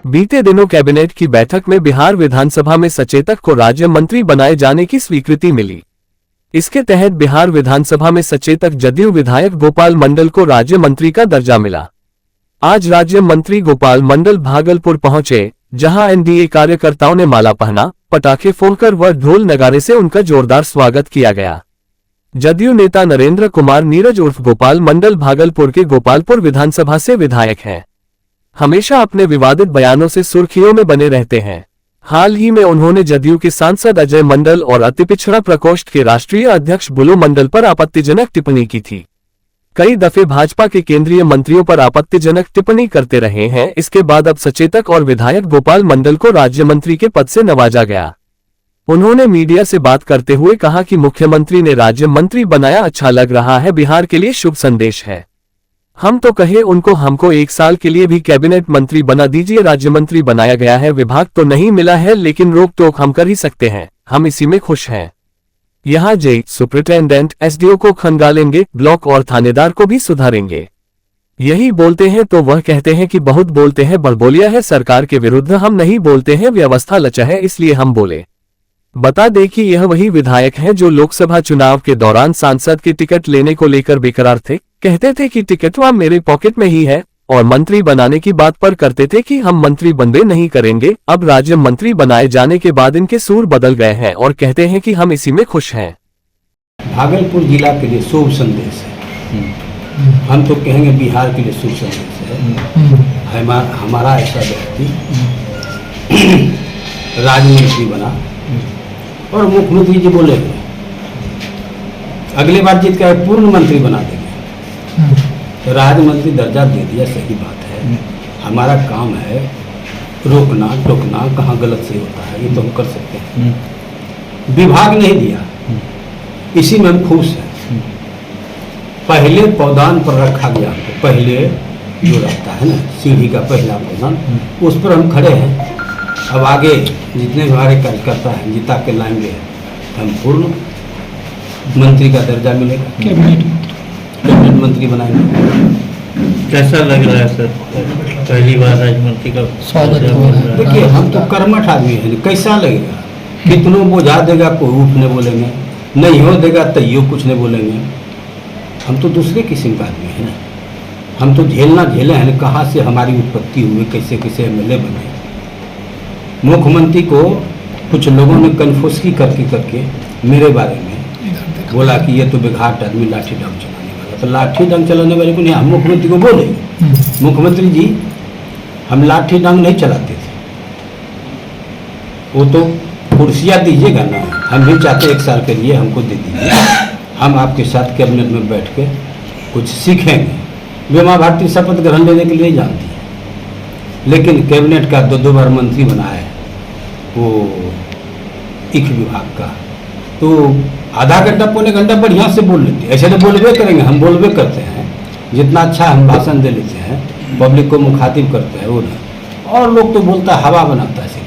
बीते दिनों कैबिनेट की बैठक में बिहार विधानसभा में सचेतक को राज्य मंत्री बनाए जाने की स्वीकृति मिली। इसके तहत बिहार विधानसभा में सचेतक जदयू विधायक गोपाल मंडल को राज्य मंत्री का दर्जा मिला। आज राज्य मंत्री गोपाल मंडल भागलपुर पहुंचे, जहां एनडीए कार्यकर्ताओं ने माला पहना, पटाखे फोड़कर व ढोल नगाड़े से उनका जोरदार स्वागत किया गया। जदयू नेता नरेंद्र कुमार नीरज उर्फ गोपाल मंडल भागलपुर के गोपालपुर विधानसभा से विधायक हैं। हमेशा अपने विवादित बयानों से सुर्खियों में बने रहते हैं। हाल ही में उन्होंने जदयू के सांसद अजय मंडल और अति पिछड़ा प्रकोष्ठ के राष्ट्रीय अध्यक्ष बुलू मंडल पर आपत्तिजनक टिप्पणी की थी। कई दफे भाजपा के केंद्रीय मंत्रियों पर आपत्तिजनक टिप्पणी करते रहे हैं। इसके बाद अब सचेतक और विधायक गोपाल मंडल को राज्य मंत्री के पद से नवाजा गया। उन्होंने मीडिया से बात करते हुए कहा कि मुख्यमंत्री ने राज्य मंत्री बनाया, अच्छा लग रहा है, बिहार के लिए शुभ संदेश है। हम तो कहे उनको, हमको 1 साल के लिए भी कैबिनेट मंत्री बना दीजिए। राज्य मंत्री बनाया गया है, विभाग तो नहीं मिला है, लेकिन रोक टोक हम कर ही सकते हैं। हम इसी में खुश हैं। यहाँ जे सुपरिटेंडेंट एसडीओ को खंगालेंगे, ब्लॉक और थानेदार को भी सुधारेंगे। यही बोलते हैं तो वह कहते हैं कि बहुत बोलते हैं, बड़बोलिया है सरकार के विरुद्ध। हम नहीं बोलते हैं, व्यवस्था लचा है इसलिए हम बोले। बता दें कि यह वही विधायक हैं जो लोकसभा चुनाव के दौरान सांसद की टिकट लेने को लेकर बेकरार थे। कहते थे कि टिकटवा मेरे पॉकेट में ही है, और मंत्री बनाने की बात पर करते थे कि हम मंत्री बनबे नहीं करेंगे। अब राज्य मंत्री बनाए जाने के बाद इनके सूर बदल गए हैं और कहते हैं कि हम इसी में खुश हैं। भागलपुर जिला के लिए शुभ संदेश है। हम तो कहेंगे बिहार के लिए शुभ संदेश है। हमारा ऐसा व्यक्ति राज्य मंत्री बना और मुख्यमंत्री जी बोले अगली बार जीत कर पूर्ण मंत्री बना देंगे, तो राज्य मंत्री दर्जा दे दिया, सही बात है। हमारा काम है रोकना टोकना, कहाँ गलत से होता है ये तो हम कर सकते हैं। विभाग नहीं दिया, इसी में हम खुश हैं। पहले पौधान पर रखा गया, तो पहले जो रहता है ना सीढ़ी का पहला पौधान, उस पर हम खड़े हैं। अब आगे जितने भी हमारे कार्यकर्ता हैं जिता के लाएंगे, हम पूर्ण मंत्री का दर्जा मिलेगा, कैबिनेट मंत्री बनाएंगे। कैसा लग रहा है सर, पहली बार राज्य मंत्री का स्वागत हो रहा है? देखिए हम तो कर्मठ आदमी हैं, कैसा लगेगा? कितनों बुझा देगा कोई उठ नहीं बोलेंगे, नहीं हो देगा तैयो कुछ नहीं बोलेंगे। हम तो दूसरे किस्म का आदमी है ना, हम तो झेलना झेले हैं। कहाँ से हमारी उत्पत्ति हुई, कैसे कैसे एमएलए बने। मुख्यमंत्री को कुछ लोगों ने कन्फ्यूज करके मेरे बारे में बोला कि ये तो बेघाट आदमी, लाठी डंग चलाने वाला। तो लाठी डंग चलाने वाले को नहीं, हम मुख्यमंत्री को बोले मुख्यमंत्री जी हम लाठी डंग नहीं चलाते थे, वो तो कुर्सियाँ दीजिएगा ना, हम भी चाहते 1 साल के लिए हमको दे दीजिए, हम आपके साथ कैबिनेट में बैठ के कुछ सीखेंगे। बीमा भारती शपथ ग्रहण लेने के लिए जानती है, लेकिन कैबिनेट का 2 बार मंत्री बनाया है वो इक विभाग का, तो आधा घंटा पौने घंटा बढ़िया से बोल लेते। ऐसे तो बोलबे करेंगे, हम बोलबे करते हैं, जितना अच्छा हम भाषण दे लेते हैं, पब्लिक को मुखातिब करते हैं वो ना। और लोग तो बोलता है हवा बनाता है,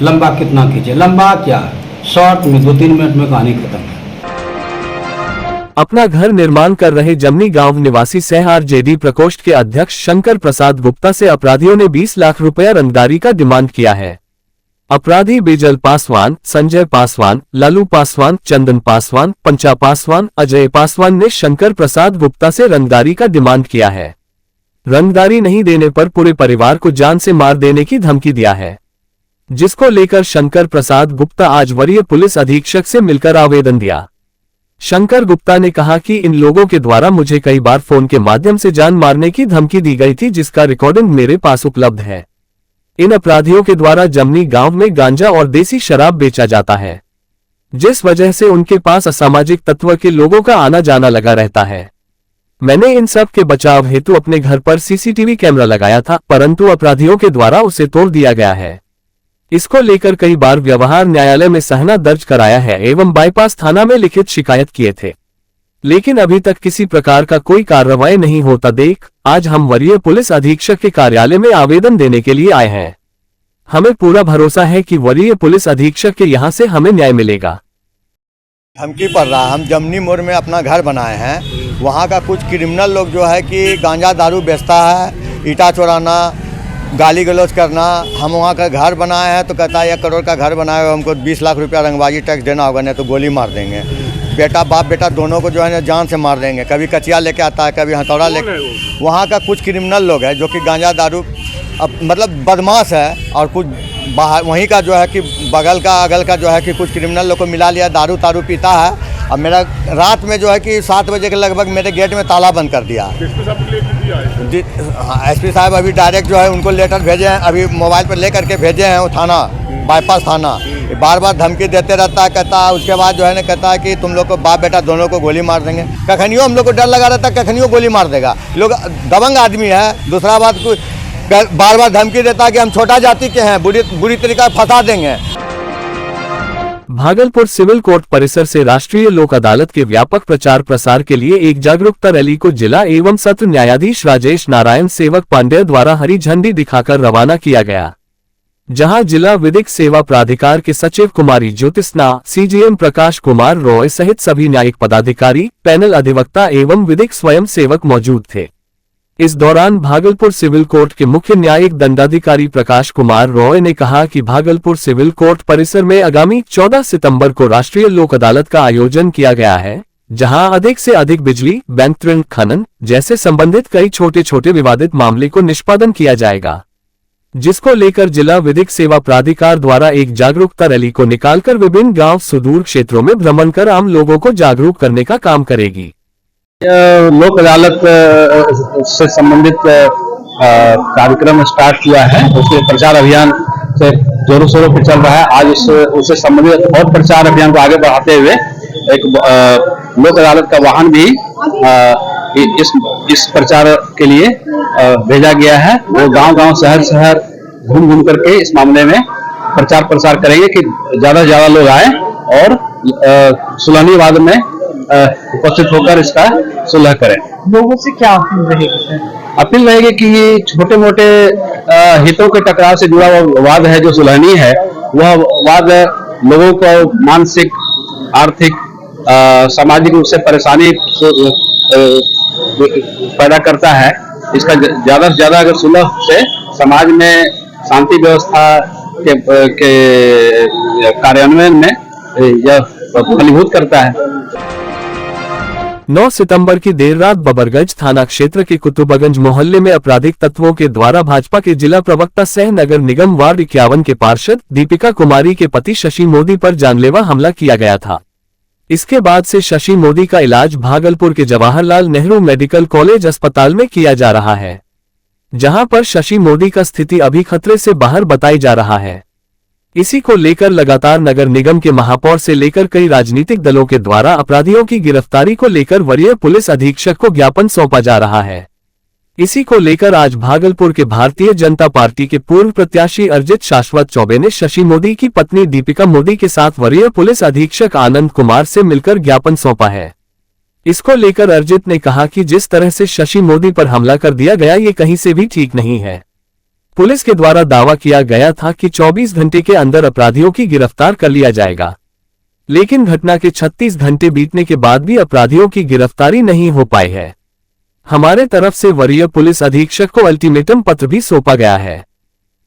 लंबा कितना खींचे, लंबा क्या, शॉर्ट में 2-3 मिनट में कहानी खत्म है। अपना घर निर्माण कर रहे जमनी गांव निवासी SRJD प्रकोष्ठ के अध्यक्ष शंकर प्रसाद गुप्ता से अपराधियों ने 20 लाख रुपया रंगदारी का डिमांड किया है। अपराधी बेजल पासवान, संजय पासवान, लालू पासवान, चंदन पासवान, पंचा पासवान, अजय पासवान ने शंकर प्रसाद गुप्ता से रंगदारी का डिमांड किया है। रंगदारी नहीं देने पर पूरे परिवार को जान से मार देने की धमकी दिया है, जिसको लेकर शंकर प्रसाद गुप्ता आज वरीय पुलिस अधीक्षक से मिलकर आवेदन दिया। शंकर गुप्ता ने कहा कि इन लोगों के द्वारा मुझे कई बार फोन के माध्यम से जान मारने की धमकी दी गई थी, जिसका रिकॉर्डिंग मेरे पास उपलब्ध है। इन अपराधियों के द्वारा जमनी गांव में गांजा और देसी शराब बेचा जाता है, जिस वजह से उनके पास असामाजिक तत्व के लोगों का आना जाना लगा रहता है। मैंने इन सब के बचाव हेतु अपने घर पर सीसीटीवी कैमरा लगाया था, परंतु अपराधियों के द्वारा उसे तोड़ दिया गया है। इसको लेकर कई बार व्यवहार न्यायालय में सहना दर्ज कराया है एवं बाईपास थाना में लिखित शिकायत किए थे, लेकिन अभी तक किसी प्रकार का कोई कार्रवाई नहीं होता देख आज हम वरीय पुलिस अधीक्षक के कार्यालय में आवेदन देने के लिए आए हैं। हमें पूरा भरोसा है कि वरीय पुलिस अधीक्षक के यहाँ से हमें न्याय मिलेगा। धमकी पड़ रहा, हम जमनी मोड़ में अपना घर बनाए हैं, वहाँ का कुछ क्रिमिनल लोग जो है कि गांजा दारू बेचता है, ईटा चोराना, गाली गलौज करना। हम वहाँ का घर बनाए हैं तो कहता है 1 करोड़ का घर बनाए हो, हमको 20 लाख रुपया रंगबाजी टैक्स देना होगा, नहीं तो गोली मार देंगे। बेटा बाप बेटा दोनों को जो है ना जान से मार देंगे। कभी कचिया लेके आता है, कभी हथौड़ा लेके। वहाँ का कुछ क्रिमिनल लोग हैं जो कि गांजा दारू मतलब बदमाश है, और कुछ बाहर वहीं का जो है कि बगल का अगल का जो है कि कुछ क्रिमिनल लोग को मिला लिया, दारू तारू पीता है। अब मेरा रात में जो है कि 7 बजे के लगभग मेरे गेट में ताला बंद कर दिया। एसपी साहब अभी डायरेक्ट जो है उनको लेटर भेजे हैं, अभी मोबाइल पर ले करके भेजे हैं वो थाना, बाईपास थाना। बार बार धमकी देते रहता है, कहता है उसके बाद जो है ना कहता है कि तुम लोग को बाप बेटा दोनों को गोली मार देंगे। कखनियों हम लोग को डर लगा रहता है, कखनियों गोली मार देगा। लोग दबंग आदमी है। दूसरा बात बार बार धमकी देता है कि हम छोटा जाति के हैं, बुरी तरीका फंसा देंगे। भागलपुर सिविल कोर्ट परिसर से राष्ट्रीय लोक अदालत के व्यापक प्रचार प्रसार के लिए एक जागरूकता रैली को जिला एवं सत्र न्यायाधीश राजेश नारायण सेवक पांडेय द्वारा हरी झंडी दिखाकर रवाना किया गया, जहां जिला विधिक सेवा प्राधिकार के सचिव कुमारी ज्योतिषना, सीजीएम प्रकाश कुमार रॉय सहित सभी न्यायिक पदाधिकारी, पैनल अधिवक्ता एवं विधिक स्वयं सेवक मौजूद थे। इस दौरान भागलपुर सिविल कोर्ट के मुख्य न्यायिक दंडाधिकारी प्रकाश कुमार रॉय ने कहा कि भागलपुर सिविल कोर्ट परिसर में आगामी 14 सितंबर को राष्ट्रीय लोक अदालत का आयोजन किया गया है, जहां अधिक से अधिक बिजली, बैंक ऋण, खनन जैसे संबंधित कई छोटे छोटे विवादित मामले को निष्पादन किया जाएगा, जिसको लेकर जिला विधिक सेवा प्राधिकार द्वारा एक जागरूकता रैली को निकालकर विभिन्न गांव सुदूर क्षेत्रों में भ्रमण कर आम लोगों को जागरूक करने का काम करेगी। लोक अदालत से संबंधित कार्यक्रम स्टार्ट हुआ है, उसके प्रचार अभियान से जोरों शोरों पे चल रहा है। आज उससे संबंधित और प्रचार अभियान को आगे बढ़ाते हुए एक लोक अदालत का वाहन भी इस प्रचार के लिए भेजा गया है। वो गांव-गांव, शहर-शहर घूम करके इस मामले में प्रचार प्रसार करेंगे कि ज्यादा से ज्यादा लोग आए और सुलहनी वाद में उपस्थित होकर इसका सुलह करें। लोगों से क्या अपील रहेगी? अपील रहेगी कि ये छोटे मोटे हितों के टकराव से जुड़ा हुआ वाद है, जो सुलहनी है, वह वाद लोगों को मानसिक, आर्थिक, सामाजिक रूप से परेशानी पैदा करता है। इसका ज्यादा से ज्यादा अगर सुलह से समाज में शांति व्यवस्था के कार्यान्वयन में यह फलीभूत करता है। 9 सितंबर की देर रात बबरगंज थाना क्षेत्र के कुतुबगंज मोहल्ले में आपराधिक तत्वों के द्वारा भाजपा के जिला प्रवक्ता सह नगर निगम वार्ड 51 के पार्षद दीपिका कुमारी के पति शशि मोदी पर जानलेवा हमला किया गया था। इसके बाद से शशि मोदी का इलाज भागलपुर के जवाहरलाल नेहरू मेडिकल कॉलेज अस्पताल में किया जा रहा है, जहां पर शशि मोदी का स्थिति अभी खतरे से बाहर बताई जा रहा है। इसी को लेकर लगातार नगर निगम के महापौर से लेकर कई राजनीतिक दलों के द्वारा अपराधियों की गिरफ्तारी को लेकर वरीय पुलिस अधीक्षक को ज्ञापन सौंपा जा रहा है। इसी को लेकर आज भागलपुर के भारतीय जनता पार्टी के पूर्व प्रत्याशी अर्जित शाश्वत चौबे ने शशि मोदी की पत्नी दीपिका मोदी के साथ वरीय पुलिस अधीक्षक आनंद कुमार से मिलकर ज्ञापन सौंपा है। इसको लेकर अर्जित ने कहा कि जिस तरह से शशि मोदी पर हमला कर दिया गया, ये कहीं से भी ठीक नहीं है। पुलिस के द्वारा दावा किया गया था कि 24 घंटे के अंदर अपराधियों की गिरफ्तार कर लिया जाएगा, लेकिन घटना के 36 घंटे बीतने के बाद भी अपराधियों की गिरफ्तारी नहीं हो पाई है। हमारे तरफ से वरीय पुलिस अधीक्षक को अल्टीमेटम पत्र भी सौंपा गया है,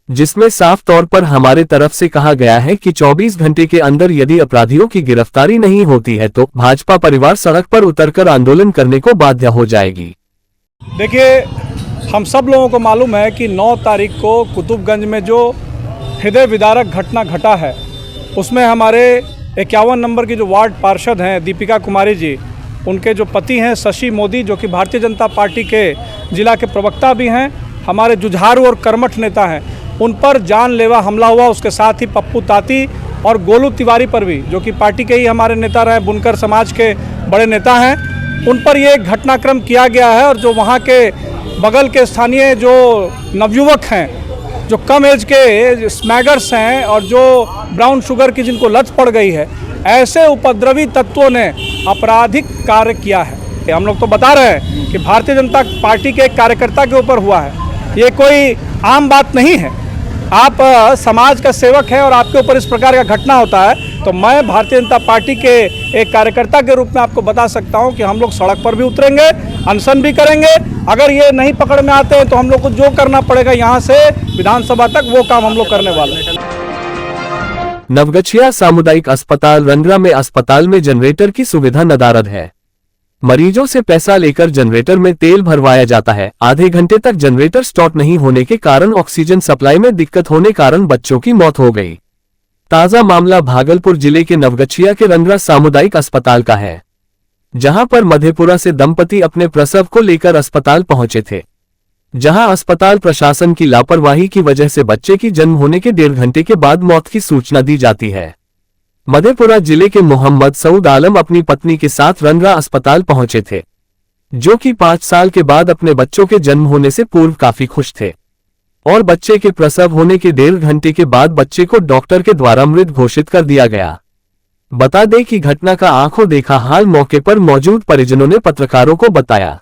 जिसमें साफ तौर पर हमारे तरफ से कहा गया है कि 24 घंटे के अंदर यदि अपराधियों की गिरफ्तारी नहीं होती है तो भाजपा परिवार सड़क पर उतरकर आंदोलन करने को बाध्य हो जाएगी। देखिए, हम सब लोगों को मालूम है कि 9 तारीख को कुतुबगंज में जो हृदय विदारक घटना घटा है, उसमें हमारे 51 नंबर की जो वार्ड पार्षद हैं दीपिका कुमारी जी, उनके जो पति हैं शशि मोदी, जो कि भारतीय जनता पार्टी के जिला के प्रवक्ता भी हैं, हमारे जुझारू और कर्मठ नेता हैं, उन पर जानलेवा हमला हुआ। उसके साथ ही पप्पू ताती और गोलू तिवारी पर भी, जो कि पार्टी के ही हमारे नेता रहे, बुनकर समाज के बड़े नेता हैं, उन पर ये घटनाक्रम किया गया है। और जो वहाँ के बगल के स्थानीय जो नवयुवक हैं, जो कम एज के स्मैगर्स हैं और जो ब्राउन शुगर की जिनको लत पड़ गई है, ऐसे उपद्रवी तत्वों ने आपराधिक कार्य किया है। हम लोग तो बता रहे हैं कि भारतीय जनता पार्टी के एक कार्यकर्ता के ऊपर हुआ है, ये कोई आम बात नहीं है। आप समाज का सेवक है और आपके ऊपर इस प्रकार का घटना होता है, तो मैं भारतीय जनता पार्टी के एक कार्यकर्ता के रूप में आपको बता सकता हूं कि हम लोग सड़क पर भी उतरेंगे, अनशन भी करेंगे। अगर ये नहीं पकड़ में आते हैं तो हम लोग को जो करना पड़ेगा यहाँ से विधानसभा तक, वो काम हम लोग करने वाले हैं। नवगछिया सामुदायिक अस्पताल रंगरा में अस्पताल में जनरेटर की सुविधा नदारद है। मरीजों से पैसा लेकर जनरेटर में तेल भरवाया जाता है। आधे घंटे तक जनरेटर स्टार्ट नहीं होने के कारण ऑक्सीजन सप्लाई में दिक्कत होने कारण बच्चों की मौत हो गई। ताजा मामला भागलपुर जिले के नवगछिया के रंगरा सामुदायिक अस्पताल का है, जहां पर मधेपुरा से दंपति अपने प्रसव को लेकर अस्पताल पहुंचे थे, जहां अस्पताल प्रशासन की लापरवाही की वजह से बच्चे की जन्म होने के 1.5 घंटे के बाद मौत की सूचना दी जाती है। मधेपुरा जिले के मोहम्मद सऊद आलम अपनी पत्नी के साथ रंगरा अस्पताल पहुंचे थे, जो कि 5 साल के बाद अपने बच्चों के जन्म होने से पूर्व काफी खुश थे और बच्चे के प्रसव होने के 1.5 घंटे के बाद बच्चे को डॉक्टर के द्वारा मृत घोषित कर दिया गया। बता दें कि घटना का आंखों देखा हाल मौके पर मौजूद परिजनों ने पत्रकारों को बताया।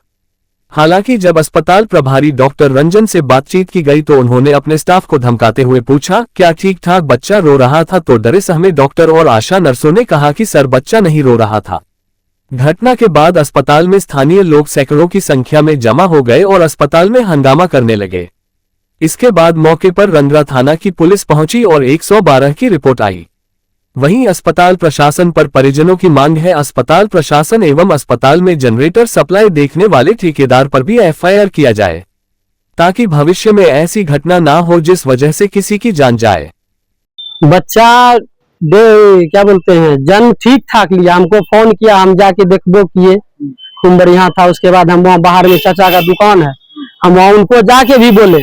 हालांकि जब अस्पताल प्रभारी डॉक्टर रंजन से बातचीत की गई तो उन्होंने अपने स्टाफ को धमकाते हुए पूछा, क्या ठीक ठाक बच्चा रो रहा था? तो डरे सहमे डॉक्टर और आशा नर्सों ने कहा कि सर बच्चा नहीं रो रहा था। घटना के बाद अस्पताल में स्थानीय लोग सैकड़ों की संख्या में जमा हो गए और अस्पताल में हंगामा करने लगे। इसके बाद मौके पर रंगरा थाना की पुलिस पहुंची और 112 की रिपोर्ट आई। वहीं अस्पताल प्रशासन पर परिजनों की मांग है अस्पताल प्रशासन एवं अस्पताल में जनरेटर सप्लाई देखने वाले ठेकेदार पर भी एफआईआर किया जाए, ताकि भविष्य में ऐसी घटना ना हो जिस वजह से किसी की जान जाए। बच्चा क्या बोलते हैं जन्म ठीक ठाक लिया, हमको फोन किया, हम जाके देखबो किए, खूब बढ़िया था। उसके बाद हम वहाँ बाहर में चाचा का दुकान है, हम वहाँ उनको जाके भी बोले।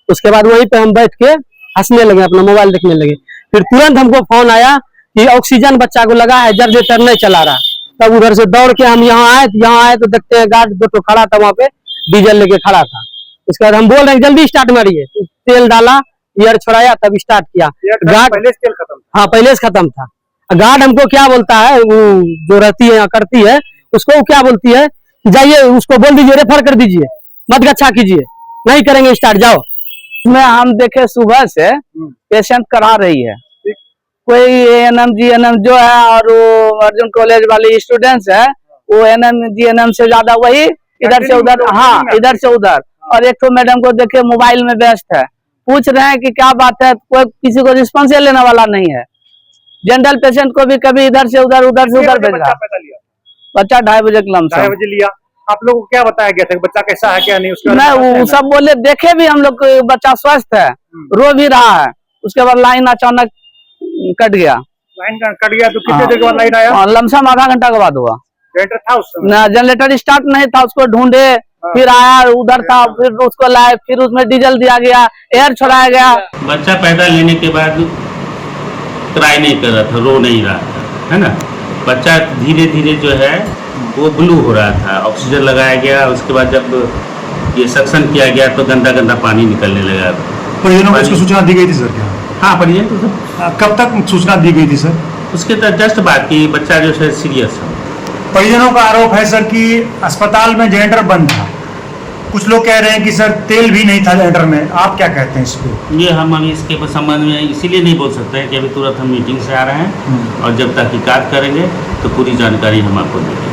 उसके बाद वहीं पे हम बैठ के हंसने लगे, अपना मोबाइल देखने लगे। फिर तुरंत हमको फोन आया कि ऑक्सीजन बच्चा को लगा है, जनरेटर नहीं चला रहा। तब उधर से दौड़ के हम यहाँ आए तो देखते हैं गार्ड 2 खड़ा था वहाँ पे, डीजल लेके खड़ा था। उसके बाद हम बोल रहे हैं जल्दी स्टार्ट मारिए, तो तेल डाला, एयर छोड़ाया, तब स्टार्ट किया। गार्ड पहले से तेल खत्म था। हाँ, पहले से खत्म था। गार्ड हमको क्या बोलता है, वो जो रहती है करती है, उसको क्या बोलती है, जाइए उसको बोल दीजिए रेफर कर दीजिए, मत गच्छा कीजिए, नहीं करेंगे स्टार्ट, जाओ। में हम देखे सुबह से पेशेंट करा रही है, कोई एएनएम जीएनएम जो है और वो अर्जुन कॉलेज वाली स्टूडेंट्स है, वो एएनएम जीएनएम से ज्यादा वही इधर से उधर, हाँ इधर से उधर। और एक तो मैडम को देखे मोबाइल में व्यस्त है, पूछ रहे हैं कि क्या बात है, कोई किसी को रिस्पॉन्स लेने वाला नहीं है। जनरल पेशेंट को भी कभी इधर से उधर भेज रहा। बच्चा 2:30 बजे के लमसम 2:30 बजे लिया। आप लोगों को क्या बताया गया था, बच्चा कैसा है क्या नहीं? उसके नहीं, वो सब बोले, देखे भी हम लोग, बच्चा स्वस्थ है, रो भी रहा है। उसके बाद लाइन अचानक कट गया। लाइन कट गया तो कितने देर के बाद लाइन आया? लमसम आधा घंटा के बाद हुआ। जनरेटर था उस समय? ना, जनरेटर स्टार्ट नहीं था, उसको ढूंढे, फिर आया, उधर था, फिर उसको लाए, फिर उसमें डीजल दिया गया, एयर छोड़ाया गया। बच्चा पैदा लेने के बाद ट्राई नहीं कर रहा था, रो नहीं रहा था, है ना। बच्चा धीरे धीरे जो है वो ब्लू हो रहा था, ऑक्सीजन लगाया गया। उसके बाद जब ये सक्शन किया गया तो गंदा गंदा पानी निकलने लगा। परिजनों को सूचना दी गई थी सर क्या? हाँ, परिजन तो सब। कब तक सूचना दी गई थी सर? उसके तक जस्ट बात की, बच्चा जो है सीरियस है। परिजनों का आरोप है सर कि अस्पताल में जनरेटर बंद था, कुछ लोग कह रहे हैं कि सर तेल भी नहीं था जनरेटर में। आप क्या कहते हैं इस पे? ये हम अभी इसके संबंध में इसीलिए नहीं बोल सकते हैं कि अभी तुरंत हम मीटिंग से आ रहे हैं, और जब तहकीकात करेंगे तो पूरी जानकारी हम आपको देंगे।